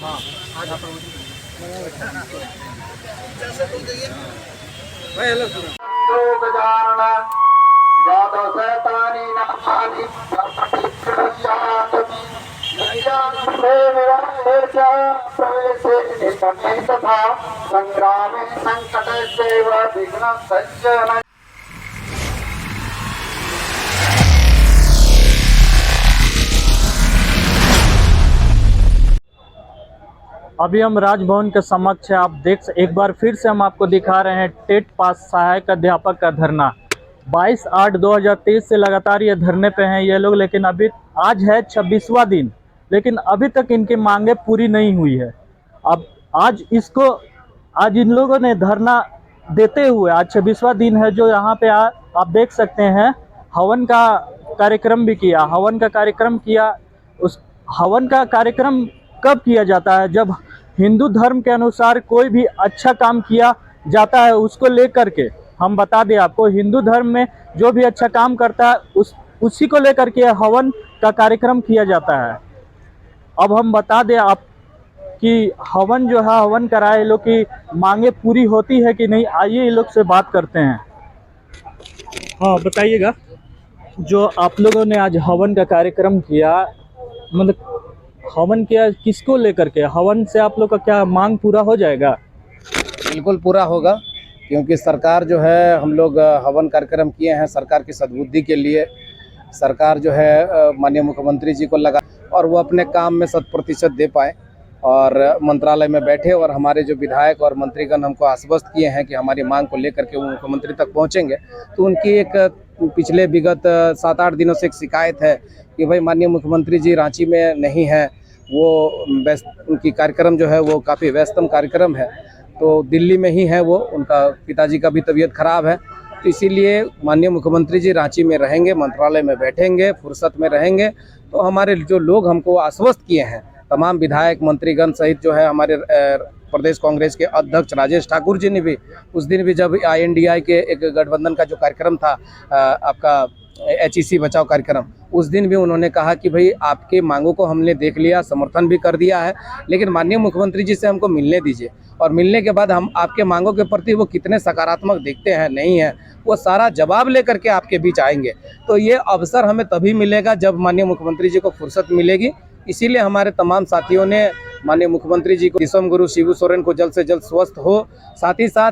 हाँ आज आप भाई हेलो सुनो संग्राम संकट विघ्न सज्जन। अभी हम राजभवन के समक्ष है। आप एक बार फिर से हम आपको दिखा रहे हैं टेट पास सहायक अध्यापक का धरना। 22/8/2023 से लगातार ये धरने पे हैं ये लोग, लेकिन अभी आज है 26वां दिन, लेकिन अभी तक इनकी मांगे पूरी नहीं हुई है। अब आज इन लोगों ने धरना देते हुए, आज 26वां दिन है जो यहाँ पे आप देख सकते हैं हवन का कार्यक्रम भी किया। हवन का कार्यक्रम किया। उस हवन का कार्यक्रम कब किया जाता है? जब हिंदू धर्म के अनुसार कोई भी अच्छा काम किया जाता है, उसको लेकर के हम बता दें आपको, हिंदू धर्म में जो भी अच्छा काम करता है उसी को लेकर के हवन का कार्यक्रम किया जाता है। अब हम बता दें आप कि हवन जो है, हवन कराए लोग की मांगे पूरी होती है कि नहीं। आइए ये लोग से बात करते हैं। हाँ बताइएगा, जो आप लोगों ने आज हवन का कार्यक्रम किया, मतलब हवन किया किसको लेकर के? हवन से आप लोग का क्या मांग पूरा हो जाएगा? बिल्कुल पूरा होगा, क्योंकि सरकार जो है, हम लोग हवन कार्यक्रम किए हैं सरकार की सद्बुद्धि के लिए। सरकार जो है माननीय मुख्यमंत्री जी को लगा और वो अपने काम में 100% दे पाए, और मंत्रालय में बैठे और हमारे जो विधायक और मंत्रीगण हमको आश्वस्त किए हैं कि हमारी मांग को लेकर के वो मुख्यमंत्री तक पहुंचेंगे। तो उनकी एक पिछले विगत 7-8 दिनों से एक शिकायत है कि भाई माननीय मुख्यमंत्री जी रांची में नहीं है, वो उनकी कार्यक्रम जो है वो काफ़ी व्यस्तम कार्यक्रम है, तो दिल्ली में ही है वो। उनका पिताजी का भी तबीयत खराब है, तो इसीलिए माननीय मुख्यमंत्री जी रांची में रहेंगे, मंत्रालय में बैठेंगे, फुर्सत में रहेंगे। तो हमारे जो लोग हमको आश्वस्त किए हैं, तमाम विधायक मंत्रीगण सहित जो है हमारे प्रदेश कांग्रेस के अध्यक्ष राजेश ठाकुर जी ने भी उस दिन भी, जब INDI के एक गठबंधन का जो कार्यक्रम था आपका HEC बचाओ कार्यक्रम, उस दिन भी उन्होंने कहा कि भाई आपके मांगों को हमने देख लिया, समर्थन भी कर दिया है, लेकिन माननीय मुख्यमंत्री जी से हमको मिलने दीजिए, और मिलने के बाद हम आपके मांगों के प्रति वो कितने सकारात्मक देखते हैं नहीं है, वो सारा जवाब लेकर के आपके बीच आएंगे। तो ये अवसर हमें तभी मिलेगा जब माननीय मुख्यमंत्री जी को फुर्सत मिलेगी। इसीलिए हमारे तमाम साथियों ने माननीय मुख्यमंत्री जी को, विश्व गुरु शिबू सोरेन को जल्द से जल्द स्वस्थ हो, साथ ही साथ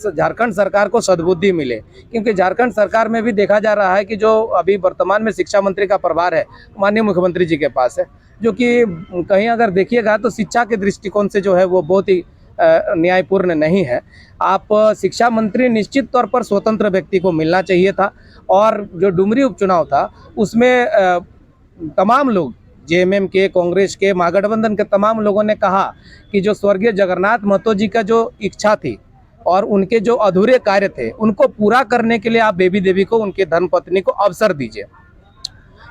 झारखंड सरकार को सद्बुद्धि मिले, क्योंकि झारखंड सरकार में भी देखा जा रहा है कि जो अभी वर्तमान में शिक्षा मंत्री का प्रभार है माननीय मुख्यमंत्री जी के पास है, जो कि कहीं अगर देखिएगा तो शिक्षा के दृष्टिकोण से जो है वो बहुत ही न्यायपूर्ण नहीं है। आप शिक्षा मंत्री निश्चित तौर पर स्वतंत्र व्यक्ति को मिलना चाहिए था, और जो डुमरी उपचुनाव था उसमें तमाम लोग JMM के, कांग्रेस के, महागठबंधन के तमाम लोगों ने कहा कि जो स्वर्गीय जगन्नाथ महतो जी का जो इच्छा थी और उनके जो अधूरे कार्य थे, उनको पूरा करने के लिए आप बेबी देवी को, उनके धर्मपत्नी को अवसर दीजिए।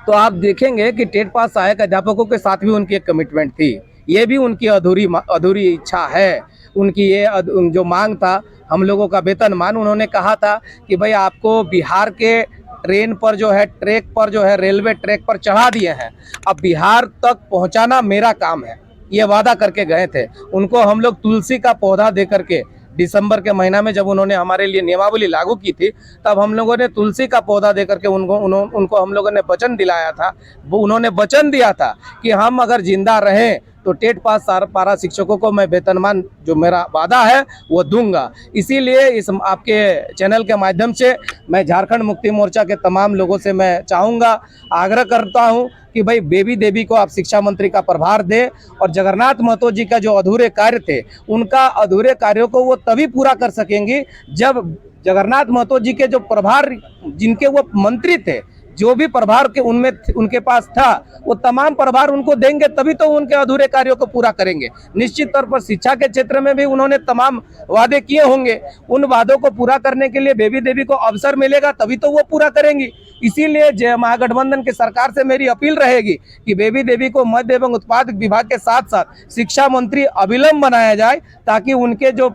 तो आप देखेंगे कि टेट पास सहायक अध्यापकों के साथ भी उनकी एक कमिटमेंट थी, ये भी उनकी अधूरी इच्छा है। उनकी ये जो मांग था हम लोगों का वेतनमान, उन्होंने कहा था कि भाई आपको बिहार के ट्रेन पर जो है, ट्रैक पर जो है, रेलवे ट्रैक पर चढ़ा दिए हैं, अब बिहार तक पहुंचाना मेरा काम है, ये वादा करके गए थे। उनको हम लोग तुलसी का पौधा दे करके, दिसंबर के महीना में जब उन्होंने हमारे लिए नियमावली लागू की थी, तब हम लोगों ने तुलसी का पौधा दे करके उनको हम लोगों ने वचन दिलाया था। वो उन्होंने वचन दिया था कि हम अगर जिंदा रहें तो टेट पास पारा शिक्षकों को मैं वेतनमान जो मेरा वादा है वो दूंगा। इसीलिए इस आपके चैनल के माध्यम से मैं झारखंड मुक्ति मोर्चा के तमाम लोगों से मैं चाहूँगा, आग्रह करता हूँ कि भाई बेबी देवी को आप शिक्षा मंत्री का प्रभार दें, और जगन्नाथ महतो जी का जो अधूरे कार्य थे, उनका अधूरे कार्यों को वो तभी पूरा कर सकेंगी जब जगन्नाथ महतो जी के जो प्रभार, जिनके वो मंत्री थे, जो भी प्रभार के उनमें उनके पास था, वो तमाम प्रभार उनको देंगे, तभी तो उनके अधूरे कार्यों को पूरा करेंगे। निश्चित तौर पर शिक्षा के क्षेत्र में भी उन्होंने तमाम वादे किए होंगे, उन वादों को पूरा करने के लिए बेबी देवी को अवसर मिलेगा, तभी तो वो पूरा करेंगी। इसीलिए महागठबंधन की सरकार से मेरी अपील रहेगी कि बेबी देवी को मद्य एवं उत्पाद विभाग के साथ साथ शिक्षा मंत्री अविलंब बनाया जाए, ताकि उनके जो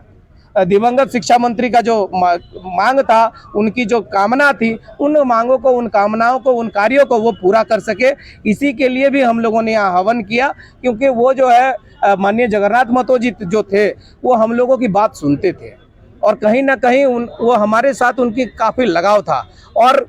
दिवंगत शिक्षा मंत्री का जो मांग था, उनकी जो कामना थी, उन मांगों को, उन कामनाओं को, उन कार्यों को वो पूरा कर सके। इसी के लिए भी हम लोगों ने यहाँ हवन किया, क्योंकि वो जो है माननीय जगन्नाथ महतो जी जो थे वो हम लोगों की बात सुनते थे और कहीं ना कहीं वो हमारे साथ उनकी काफ़ी लगाव था। और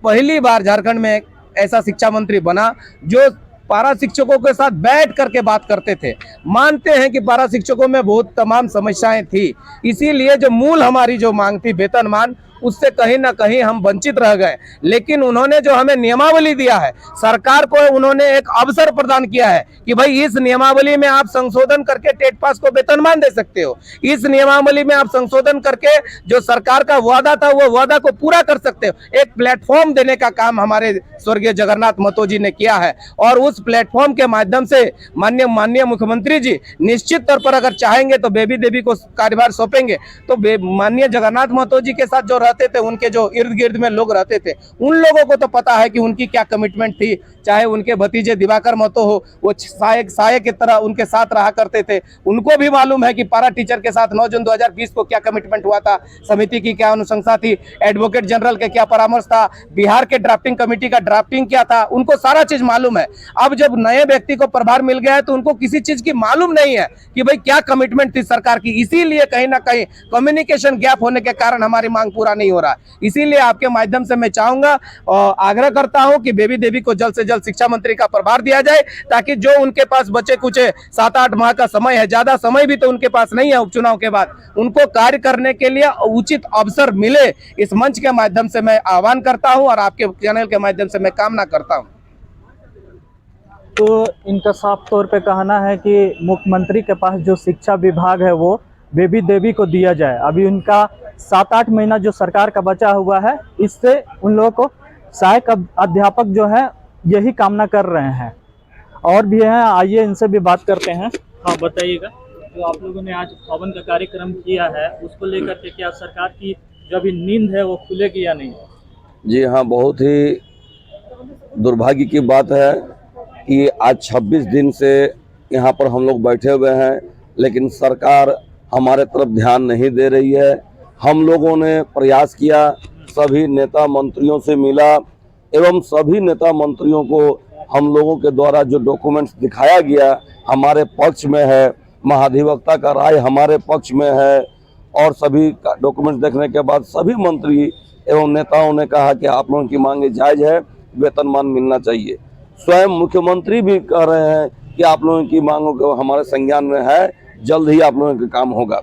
पहली बार झारखंड में ऐसा शिक्षा मंत्री बना जो पारा शिक्षकों के साथ बैठ करके बात करते थे। मानते हैं कि पारा शिक्षकों में बहुत तमाम समस्याएं थी, इसीलिए जो मूल हमारी जो मांग थी वेतनमान, उससे कहीं ना कहीं हम वंचित रह गए। लेकिन उन्होंने जो हमें नियमावली दिया है, सरकार को उन्होंने एक अवसर प्रदान किया है कि भाई इस नियमावली में आप संशोधन करके टेट पास को वेतनमान दे सकते हो, इस नियमावली में आप संशोधन करके जो सरकार का वादा था वो वादा को पूरा कर सकते हो। एक प्लेटफॉर्म देने का काम हमारे स्वर्गीय जगन्नाथ महतो जी ने किया है और उस प्लेटफॉर्म के माध्यम से माननीय मुख्यमंत्री जी निश्चित तौर पर अगर चाहेंगे तो बेबी देवी को कार्यभार सौंपेंगे तो माननीय जगन्नाथ महतो जी के साथ जो रहते थे, उनके जो इर्द गिर्द में लोग रहते थे, उन लोगों को तो पता है कि उनकी क्या कमिटमेंट थी। चाहे उनके भतीजे दिवाकर महतो हो, वो साये की तरह उनके साथ रहा करते थे, उनको भी मालूम है कि पारा टीचर के साथ 9 जून 2020 को क्या कमिटमेंट हुआ था, समिति की क्या अनुशंसा थी, एडवोकेट जनरल के क्या परामर्श था, बिहार के ड्राफ्टिंग कमेटी का ड्राफ्टिंग क्या था, उनको सारा चीज मालूम है। अब जब नए व्यक्ति को प्रभार मिल गया है तो उनको किसी चीज की मालूम नहीं है कि भाई क्या कमिटमेंट थी सरकार की। इसीलिए कहीं ना कहीं कम्युनिकेशन गैप होने के कारण हमारी मांग पूरा नहीं हो रहा। इसीलिए आपके माध्यम से मैं चाहूंगा और आग्रह करता हूं कि बेबी देवी को जल्द से जल्द शिक्षा मंत्री का प्रभार दिया जाए, ताकि जो उनके पास बचे कुछ 7-8 माह का समय है, ज्यादा समय भी तो उनके पास नहीं है उपचुनाव के बाद, उनको कार्य करने के लिए उचित अवसर मिले। इस मंच के माध्यम से मैं आह्वान करता हूं और आपके चैनल के माध्यम से मैं कामना करता हूं। तो इनका साफ तौर पे कहना है कि मुख्यमंत्री के पास जो शिक्षा विभाग है वो बेबी देवी को दिया जाए। अभी उनका 7-8 महीना जो सरकार का बचा हुआ है, इससे उन लोगों को सहायक अध्यापक जो है यही कामना कर रहे हैं। और भी हैं, आइए इनसे भी बात करते हैं। हाँ बताइएगा, जो आप लोगों ने आज हवन का कार्यक्रम किया है उसको लेकर के क्या सरकार की जो अभी नींद है वो खुलेगी या नहीं? जी हाँ, बहुत ही दुर्भाग्य की बात है कि आज 26 दिन से यहाँ पर हम लोग बैठे हुए हैं, लेकिन सरकार हमारे तरफ ध्यान नहीं दे रही है। हम लोगों ने प्रयास किया, सभी नेता मंत्रियों से मिला एवं सभी नेता मंत्रियों को हम लोगों के द्वारा जो डॉक्यूमेंट्स दिखाया गया हमारे पक्ष में है, महाधिवक्ता का राय हमारे पक्ष में है और सभी डॉक्यूमेंट्स देखने के बाद सभी मंत्री एवं नेताओं ने कहा कि आप लोगों की मांगे जायज़ है, वेतनमान मिलना चाहिए। स्वयं मुख्यमंत्री भी कह रहे हैं कि आप लोगों की मांगों को हमारे संज्ञान में है, जल्द ही आप लोगों का काम होगा।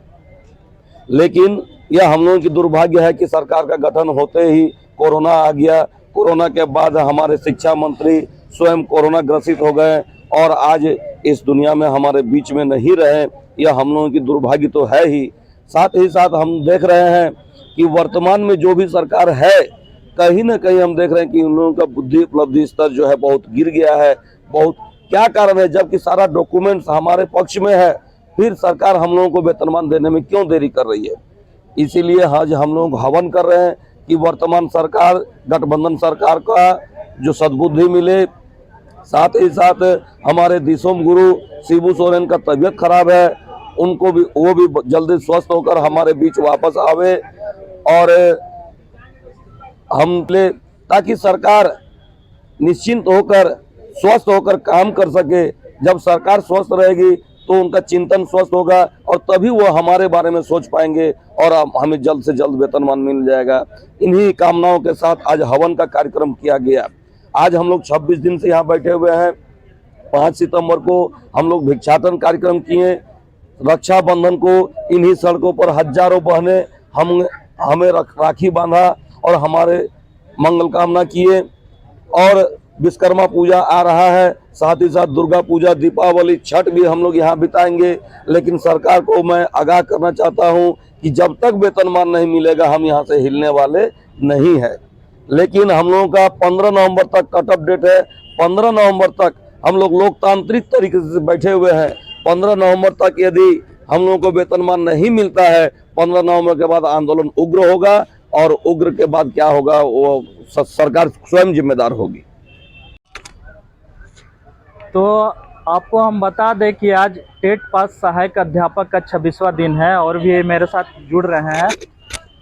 लेकिन यह हम लोगों की दुर्भाग्य है कि सरकार का गठन होते ही कोरोना आ गया। कोरोना के बाद हमारे शिक्षा मंत्री स्वयं कोरोना ग्रसित हो गए और आज इस दुनिया में हमारे बीच में नहीं रहे। यह हम लोगों की दुर्भाग्य तो है ही। साथ ही साथ हम देख रहे हैं कि वर्तमान में जो भी सरकार है, कहीं ना कहीं हम देख रहे हैं कि उन लोगों का बुद्धि उपलब्धि स्तर जो है बहुत गिर गया है। बहुत क्या कारण है, जबकि सारा डॉक्यूमेंट्स हमारे पक्ष में है, फिर सरकार हम लोगों को वेतनमान देने में क्यों देरी कर रही है? इसीलिए आज हम लोग हवन कर रहे हैं कि वर्तमान सरकार, गठबंधन सरकार का जो सद्बुद्धि मिले। साथ ही साथ हमारे दिसोम गुरु शिबू सोरेन का तबीयत खराब है, उनको भी वो भी जल्दी स्वस्थ होकर हमारे बीच वापस आवे और हम ले, ताकि सरकार निश्चिंत होकर स्वस्थ होकर काम कर सके। जब सरकार स्वस्थ रहेगी तो उनका चिंतन स्वस्थ होगा और तभी वो हमारे बारे में सोच पाएंगे और हमें जल्द से जल्द वेतनमान मिल जाएगा। इन्हीं कामनाओं के साथ आज हवन का कार्यक्रम किया गया। आज हम लोग 26 दिन से यहाँ बैठे हुए हैं। 5 सितंबर को हम लोग भिक्षाटन कार्यक्रम किए। रक्षाबंधन को इन्हीं सड़कों पर हजारों बहनें हमें राखी बांधा और हमारे मंगल कामना किए। और विश्वकर्मा पूजा आ रहा है, साथ ही साथ दुर्गा पूजा, दीपावली, छठ भी हम लोग यहाँ बिताएंगे। लेकिन सरकार को मैं आगाह करना चाहता हूँ कि जब तक वेतनमान नहीं मिलेगा हम यहाँ से हिलने वाले नहीं है। लेकिन हम लोगों का 15 नवंबर तक कट ऑफ डेट है। 15 नवंबर तक हम लोग लोकतांत्रिक तरीके से बैठे हुए हैं। 15 नवंबर तक यदि हम लोगों को वेतनमान नहीं मिलता है, 15 नवंबर के बाद आंदोलन उग्र होगा और उग्र के बाद क्या होगा वो सरकार स्वयं जिम्मेदार होगी। तो आपको हम बता दें कि आज टेट पास सहायक अध्यापक का 26वां दिन है और भी मेरे साथ जुड़ रहे हैं।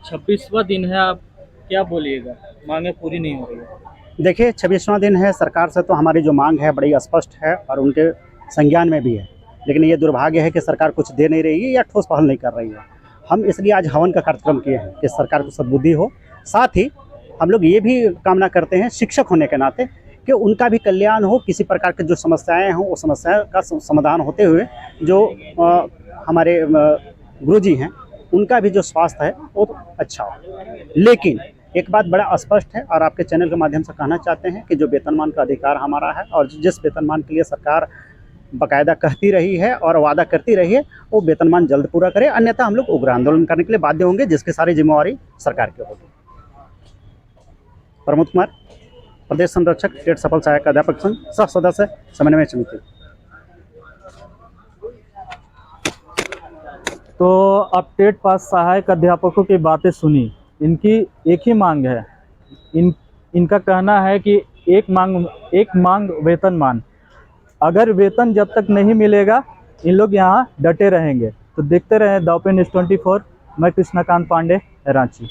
26वां दिन है, आप क्या बोलिएगा? मांगे पूरी नहीं हो रही है। देखिए, 26वां दिन है। सरकार से तो हमारी जो मांग है बड़ी स्पष्ट है और उनके संज्ञान में भी है। लेकिन ये दुर्भाग्य है कि सरकार कुछ दे नहीं रही है या ठोस पहल नहीं कर रही है। हम इसलिए आज हवन का कार्यक्रम किए हैं कि सरकार को सद्बुद्धि हो। साथ ही हम लोग ये भी कामना करते हैं शिक्षक होने के नाते कि उनका भी कल्याण हो, किसी प्रकार की जो समस्याएं हों वो समस्या का समाधान होते हुए जो हमारे गुरुजी हैं उनका भी जो स्वास्थ्य है वो अच्छा हो। लेकिन एक बात बड़ा स्पष्ट है और आपके चैनल के माध्यम से कहना चाहते हैं कि जो वेतनमान का अधिकार हमारा है और जिस वेतनमान के लिए सरकार बाकायदा कहती रही है और वादा करती रही है वो वेतनमान जल्द पूरा करे, अन्यथा हम लोग उग्र आंदोलन करने के लिए बाध्य होंगे, जिसकी सारी जिम्मेवारी सरकार की होगी। प्रमोद कुमार, प्रदेश संरक्षक, टेट सफल सहायक अध्यापक संघ, सह सदस्य, समन्वय समिति। तो अब टेट पास सहायक अध्यापकों की बातें सुनी। इनकी एक ही मांग है, इनका कहना है कि एक मांग वेतनमान। अगर वेतन जब तक नहीं मिलेगा इन लोग यहाँ डटे रहेंगे। तो देखते रहें दावपेन न्यूज़ 24। मैं कृष्णकांत पांडे, रांची।